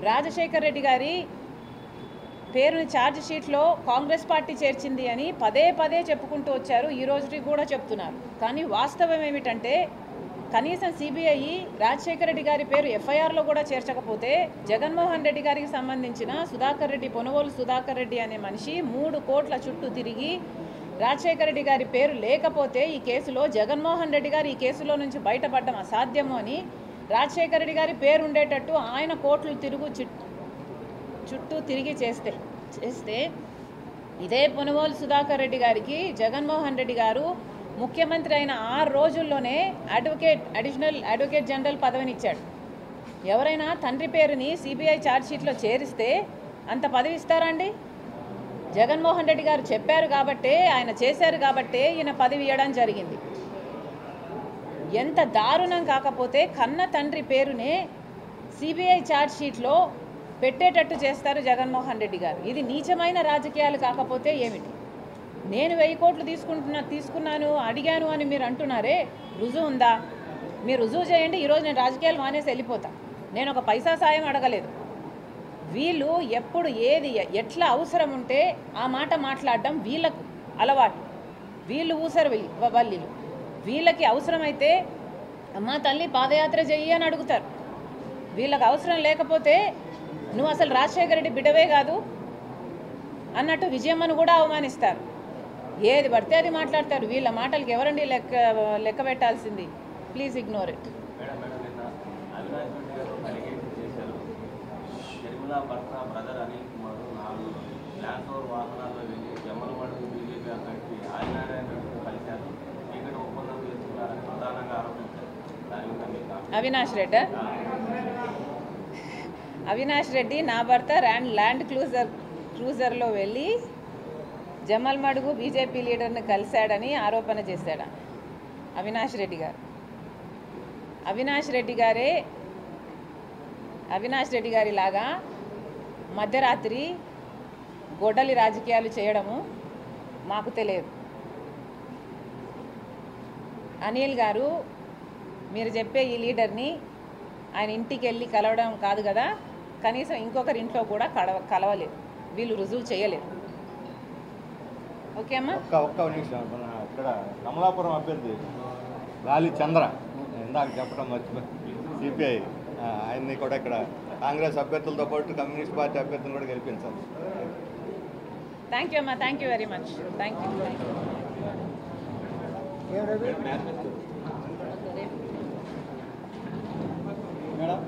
రాజశేఖర్ రెడ్డి గారి పేరుని ఛార్జ్ షీట్లో కాంగ్రెస్ పార్టీ చేర్చింది అని పదే పదే చెప్పుకుంటూ వచ్చారు. ఈ రోజుకి కూడా చెప్తున్నారు. కానీ వాస్తవం ఏమిటంటే కనీసం సిబిఐ రాజశేఖర్ రెడ్డి గారి పేరు ఎఫ్ఐఆర్లో కూడా చేర్చకపోతే జగన్మోహన్ రెడ్డి గారికి సంబంధించిన సుధాకర్ రెడ్డి, పొనవోలు సుధాకర్ రెడ్డి అనే మనిషి 3 కోట్ల చుట్టూ తిరిగి రాజశేఖర్ రెడ్డి గారి పేరు లేకపోతే ఈ కేసులో జగన్మోహన్ రెడ్డి గారు ఈ కేసులో నుంచి బయటపడడం అసాధ్యము అని రాజశేఖర్ రెడ్డి గారి పేరు ఉండేటట్టు ఆయన కోట్లు చుట్టూ తిరిగి చేస్తే ఇదే పొనవోలు సుధాకర్ రెడ్డి గారికి జగన్మోహన్ రెడ్డి గారు ముఖ్యమంత్రి అయిన 6 రోజుల్లోనే అడిషనల్ అడ్వకేట్ జనరల్ పదవినిచ్చాడు. ఎవరైనా తండ్రి పేరుని సిబిఐ ఛార్జ్షీట్లో చేరిస్తే అంత పదవి ఇస్తారా అండి? జగన్మోహన్ రెడ్డి గారు చెప్పారు కాబట్టే, ఆయన చేశారు కాబట్టే ఈయన పదవి ఇవ్వడం జరిగింది. ఎంత దారుణం కాకపోతే కన్న తండ్రి పేరునే సిబిఐ ఛార్జ్షీట్లో పెట్టేటట్టు చేస్తారు జగన్మోహన్ రెడ్డి గారు. ఇది నీచమైన రాజకీయాలు కాకపోతే ఏమిటి? నేను 1000 కోట్లు తీసుకున్నాను అడిగాను అని మీరు అంటున్నారే, రుజువు ఉందా? మీరు రుజువు చేయండి. ఈరోజు నేను రాజకీయాలు మానేసి వెళ్ళిపోతా. నేను ఒక పైసా సాయం అడగలేదు. వీళ్ళు ఎప్పుడు ఏది ఎట్లా అవసరం ఉంటే ఆ మాట మాట్లాడడం వీళ్ళకు అలవాటు. వీళ్ళు ఊసరు వల్లీలు. వీళ్ళకి అవసరమైతే అమ్మ తల్లి పాదయాత్ర చెయ్యి అని అడుగుతారు. వీళ్ళకి అవసరం లేకపోతే నువ్వు అసలు రాజశేఖర రెడ్డి బిడ్డవే కాదు అన్నట్టు విజయమ్మను కూడా అవమానిస్తారు. ఏది పడితే అది మాట్లాడతారు. వీళ్ళ మాటలకి ఎవరండి లెక్క పెట్టాల్సింది? Please ignore it. Avinash Reddy నా భర్త ల్యాండ్ క్రూజర్లో వెళ్ళి జమ్మలమడుగు బీజేపీ లీడర్ని కలిశాడని ఆరోపణ చేశాడు అవినాష్ రెడ్డి గారు. అవినాష్ రెడ్డి గారి లాగా మధ్యరాత్రి గొడ్డలి రాజకీయాలు చేయడము మాకు తెలియదు. అనిల్ గారు, మీరు చెప్పే ఈ లీడర్ని ఆయన ఇంటికి వెళ్ళి కలవడం కాదు కదా, కనీసం ఇంకొకరి ఇంట్లో కూడా కలవలేదు. వీళ్ళు రుజువు చేయలేరు. ఓకే అమ్మా. ఒక్క నిమిషం. ఇక్కడ కమలాపురం అభ్యర్థి గాలి చంద్ర ఇందాక చెప్పడం మర్చిపోయి సిపిఐ ఆయన్ని కూడా ఇక్కడ కాంగ్రెస్ అభ్యర్థులతో పాటు కమ్యూనిస్ట్ పార్టీ అభ్యర్థులను కూడా గెలిపించాలి. థ్యాంక్ యూ అమ్మా. Thank you very much. Thank you. Madam